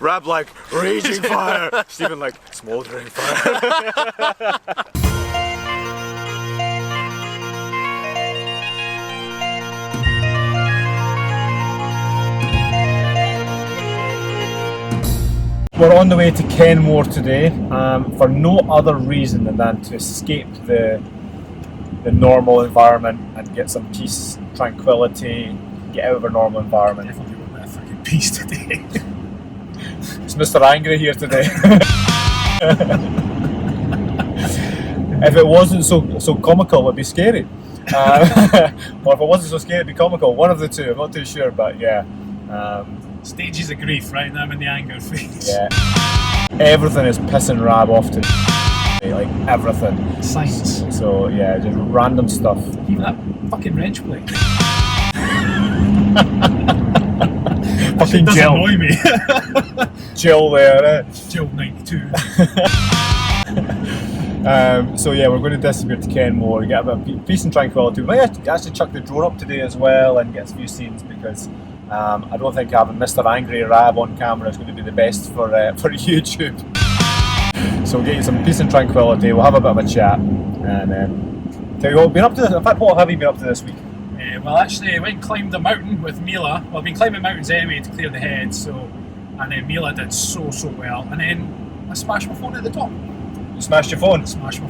Rab like raging fire. Stephen like smouldering fire. We're on the way to Kenmore today for no other reason than to escape the normal environment and get some peace, tranquility, get out of our normal environment. Definitely want a bit of fucking peace today. It's Mr. Angry here today. If it wasn't so comical, it'd be scary. Or if it wasn't so scary, it'd be comical. One of the two, I'm not too sure, but yeah. Stages of grief right now. I'm in the anger phase. Yeah. Everything is pissing Rab off to like everything. Science. So yeah, just random stuff. Even that fucking wrench plate. Fucking does Jill. annoy me. Jill there. Jill 92. So yeah, we're going to disappear to Kenmore, get a bit of peace and tranquility. We might actually chuck the drone up today as well and get a few scenes because I don't think having Mr. Angry Rab on camera is going to be the best for YouTube. So we'll get you some peace and tranquility, we'll have a bit of a chat and tell you what we've been up to. In fact, what have you been up to this week? Well, actually, I went and climbed a mountain with Mila. Well, I've been climbing mountains anyway to clear the head, and then Mila did so well, and then I smashed my phone at the top. You smashed your phone? Smashed my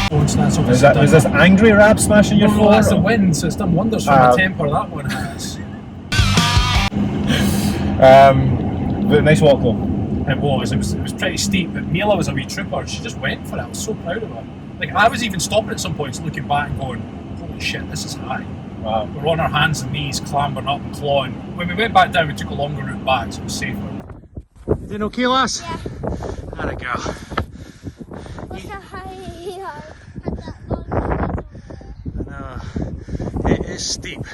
phone. So that's was this Angry Rab smashing your phone? No, that's the wind, so it's done wonders for my temper, that one has. But nice walk though. It was pretty steep, but Mila was a wee trooper. She just went for it. I was so proud of her. Like, I was even stopping at some points, looking back and going, holy shit, this is high. Wow. We were on our hands and knees, clambering up and clawing. When we went back down, we took a longer route back, so it was safer. You doing okay, lass? Yeah. There we go. What's the high here? And that long No, it is steep.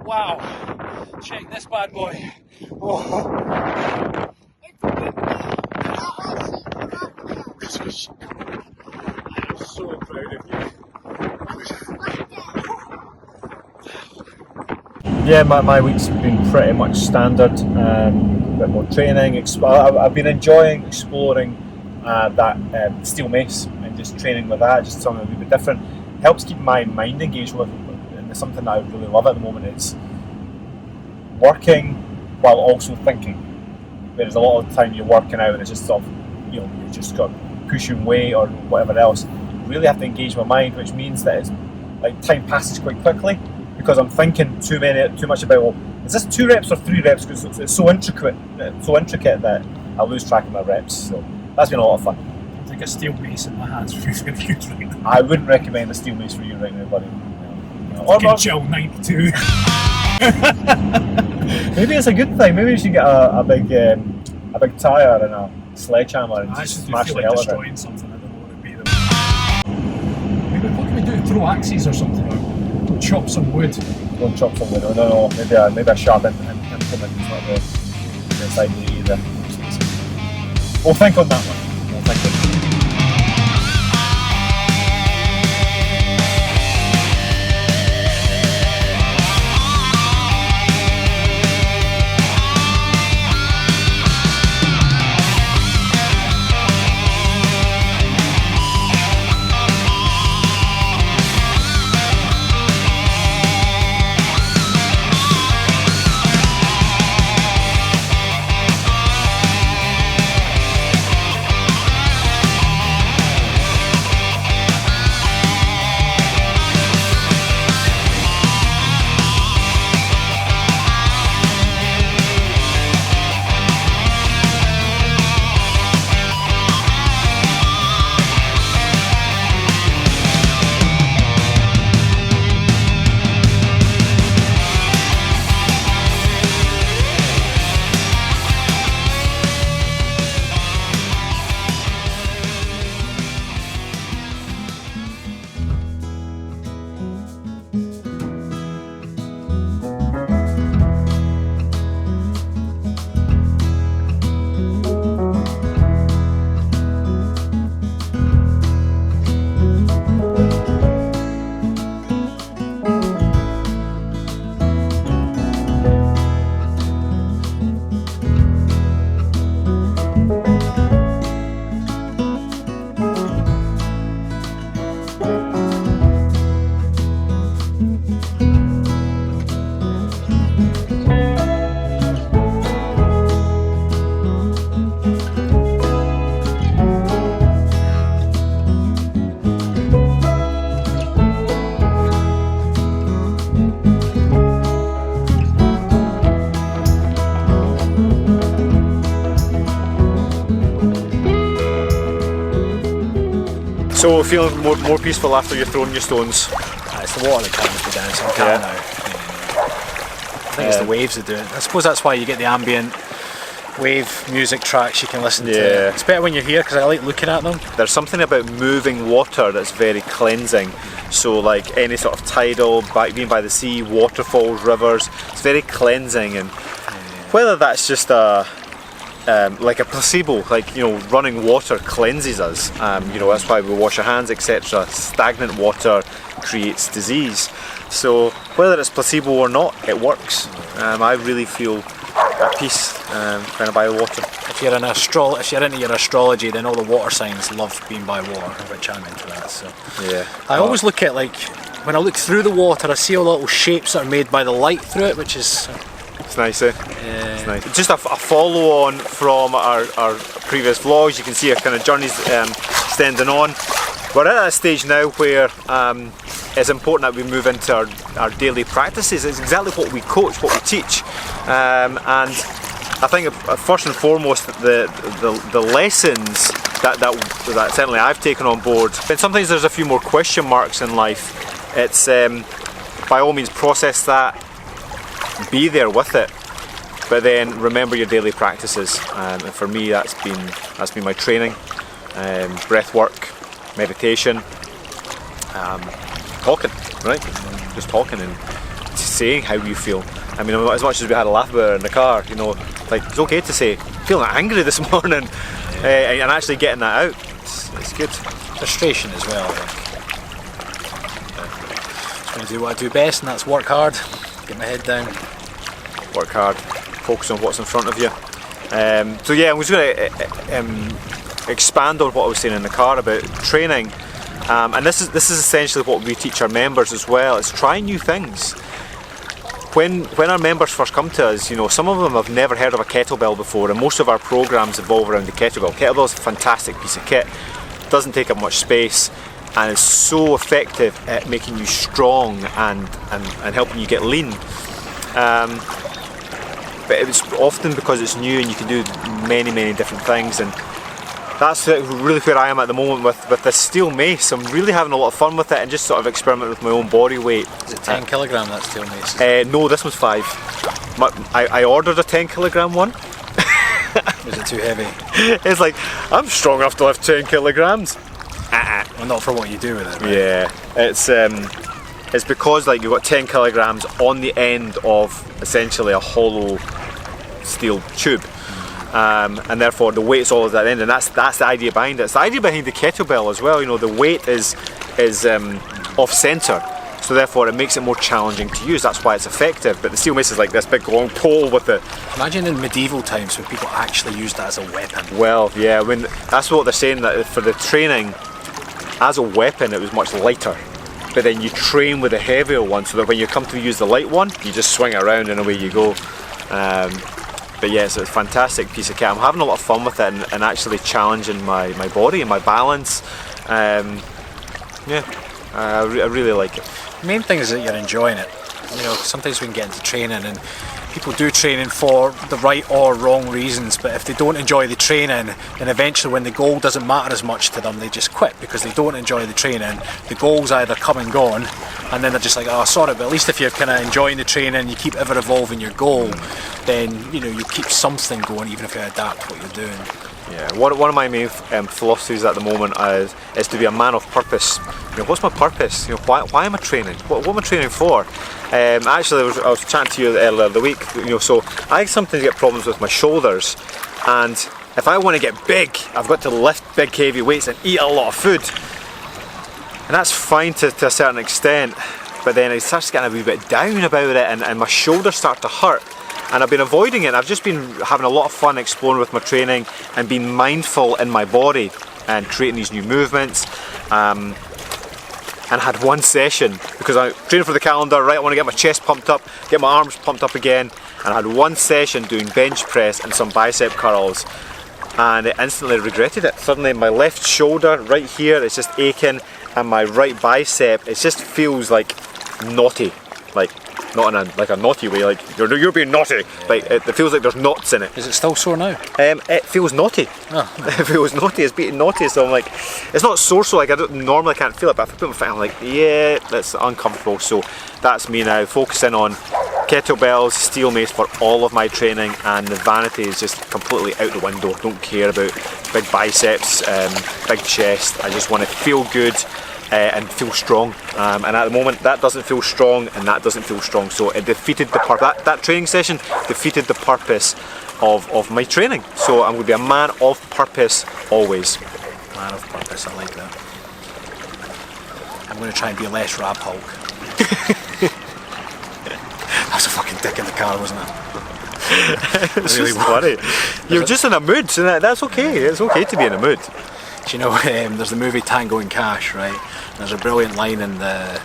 Wow. Check this bad boy. Oh. It's windy. I'm so proud of you. Yeah, my week's been pretty much standard. A bit more training. I've been enjoying exploring that steel mace and just training with that, just something a little bit different. Helps keep my mind engaged with, and it's something that I really love at the moment. It's working while also thinking. Whereas a lot of the time you're working out and it's just sort of, you just got pushing weight or whatever else. You really have to engage my mind, which means that it's like time passes quite quickly because I'm thinking too much about, well, is this 2 reps or 3 reps? Because it's so intricate that I lose track of my reps. So that's been a lot of fun. I think a steel mace in my hands would be really good right now. I wouldn't recommend the steel mace for you right now, buddy. Fucking Jill 92. Maybe it's a good thing. Maybe you should get a big tire and a sledgehammer and just smash the hell out of it. Destroying something. I don't know what it'd be though. Maybe what can we do? Throw axes or something, or chop some wood. Don't chop some wood. No. Maybe a sharp implement is not the best idea either. We'll think on that one. We'll think on that. So feeling more peaceful after you're throwing your stones? It's the water that calms me down, so I'm calm now. I think it's the waves that do it. I suppose that's why you get the ambient wave music tracks you can listen to. It's better when you're here because I like looking at them. There's something about moving water that's very cleansing. So like any sort of tidal, being by the sea, waterfalls, rivers, it's very cleansing. And whether that's just like a placebo, like, you know, running water cleanses us. You know, that's why we wash our hands, etc. Stagnant water creates disease. So whether it's placebo or not, it works. I really feel at peace kind of by the water. If you're into your astrology, then all the water signs love being by water, which I'm into that. So I always look at, like, when I look through the water, I see all the little shapes that are made by the light through it, which is it's nice, eh? Yeah. It's nice. Just a follow on from our previous vlogs. You can see our kind of journeys extending on. We're at that stage now where it's important that we move into our daily practices. It's exactly what we coach, what we teach, and I think first and foremost the lessons that certainly I've taken on board. And sometimes there's a few more question marks in life. It's by all means process that, be there with it, but then remember your daily practices. And for me, that's been my training, breath work, meditation, talking, right? Just talking and saying how you feel. I mean, as much as we had a laugh about it in the car, you know, like, it's okay to say, feeling angry this morning, and actually getting that out. It's good. Frustration as well, I think. Just going to do what I do best, and that's work hard, get my head down. Work hard, focus on what's in front of you. So yeah, I'm just going to expand on what I was saying in the car about training. And this is essentially what we teach our members as well. It's trying new things. When our members first come to us, you know, some of them have never heard of a kettlebell before, and most of our programs evolve around the kettlebell. Kettlebell is a fantastic piece of kit. Doesn't take up much space, and is so effective at making you strong and helping you get lean. But it's often because it's new and you can do many different things, and that's really where I am at the moment with this steel mace. I'm really having a lot of fun with it and just sort of experimenting with my own body weight. Is it 10 kilogram, that steel mace? No, this was 5. I ordered a 10 kilogram one. Was it too heavy? It's like, I'm strong enough to lift 10 kilograms. Well, not for what you do with it, right? Yeah, it's because, like, you've got 10 kilograms on the end of essentially a hollow steel tube. And therefore the weight's all at that end, and that's the idea behind it. It's the idea behind the kettlebell as well. You know, the weight is off centre, so therefore it makes it more challenging to use. That's why it's effective. But the steel mace is like this big long pole with it. Imagine in medieval times when people actually used that as a weapon. Well, yeah, that's what they're saying, that for the training as a weapon it was much lighter. But then you train with a heavier one, so that when you come to use the light one, you just swing it around and away you go. But yes, it's a fantastic piece of kit. I'm having a lot of fun with it and actually challenging my body and my balance. I really like it. The main thing is that you're enjoying it. You know, sometimes we can get into training and people do training for the right or wrong reasons, but if they don't enjoy the training, then eventually when the goal doesn't matter as much to them, they just quit because they don't enjoy the training. The goal's either come and gone, and then they're just like, oh, sorry, but at least if you're kind of enjoying the training, you keep ever evolving your goal, then, you know, you keep something going even if you adapt what you're doing. Yeah, one of my main philosophies at the moment is to be a man of purpose. You know, what's my purpose? You know, why am I training? What am I training for? Actually, I was chatting to you earlier the week. You know, so I sometimes get problems with my shoulders, and if I want to get big, I've got to lift big heavy weights and eat a lot of food, and that's fine to a certain extent. But then it starts getting a wee bit down about it, and my shoulders start to hurt. And I've been avoiding it. I've just been having a lot of fun exploring with my training and being mindful in my body and creating these new movements. And had one session, because I trained for the calendar, right, I want to get my chest pumped up, get my arms pumped up again, and I had one session doing bench press and some bicep curls, and I instantly regretted it. Suddenly my left shoulder right here is just aching, and my right bicep, it just feels like knotty, like not in a naughty way, like you're being naughty. Like it feels like there's knots in it. Is it still sore now? It feels naughty. Oh. It feels naughty. It's beating naughty. So I'm like, it's not sore. So like I don't normally can't feel it, but if I put my foot, I'm like, yeah, that's uncomfortable. So that's me now, focusing on kettlebells, steel mace for all of my training, and the vanity is just completely out the window. Don't care about big biceps, big chest. I just want to feel good and feel strong. And at the moment, that doesn't feel strong, and that doesn't feel strong. So it defeated the purpose. That training session defeated the purpose of my training. So I'm going to be a man of purpose always. Man of purpose, I like that. I'm going to try and be a less Rab Hulk. That was a fucking dick in the car, wasn't it? It's really funny. You're just in a mood, so that's okay. It's okay to be in a mood. Do you know, there's the movie Tango and Cash, right? There's a brilliant line in the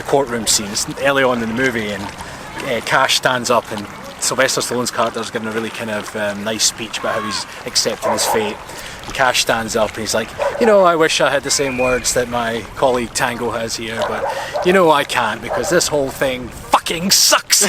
courtroom scene. It's early on in the movie, and Cash stands up, and Sylvester Stallone's character's giving a really kind of nice speech about how he's accepting his fate. And Cash stands up and he's like, you know, I wish I had the same words that my colleague Tango has here, but you know I can't because this whole thing fucking sucks.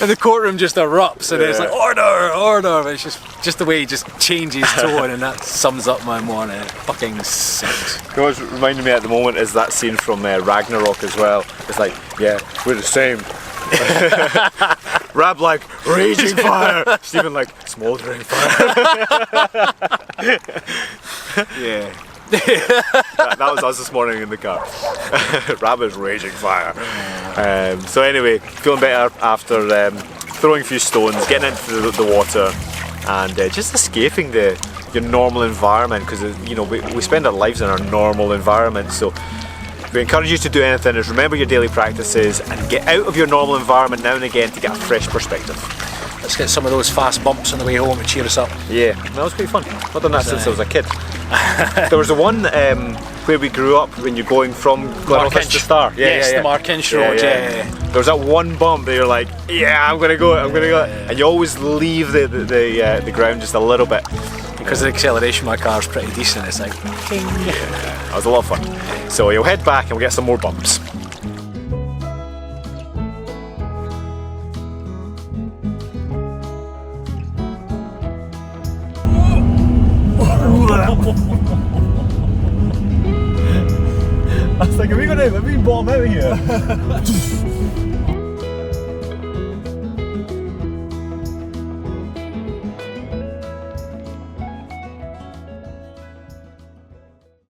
And the courtroom just erupts, and it's like, order, order. But it's just the way he just changes tone, and that sums up my morning. It fucking sucks. You know what's reminding me at the moment is that scene from Ragnarok as well. It's like, yeah, we're the same. Rab like, raging fire. Stephen like, smouldering fire. Yeah. that was us this morning in the car. Rab is raging fire. So anyway, feeling better after throwing a few stones, getting into the water, and just escaping your normal environment, because you know we spend our lives in our normal environment. So we encourage you to do anything is remember your daily practices and get out of your normal environment now and again to get a fresh perspective. Let's get some of those fast bumps on the way home to cheer us up. Yeah, that was quite fun. I've done that since I was a kid. There was the one where we grew up when you're going from Glenoffice to Star. Yes, the Markinch Road. Yeah. There was that one bump that you're like, yeah, I'm gonna go, and you always leave the ground just a little bit. Because the acceleration of my car is pretty decent. It's like, ding. Yeah, that was a lot of fun. So you'll head back and we'll get some more bumps. I was like, are we bottom out here?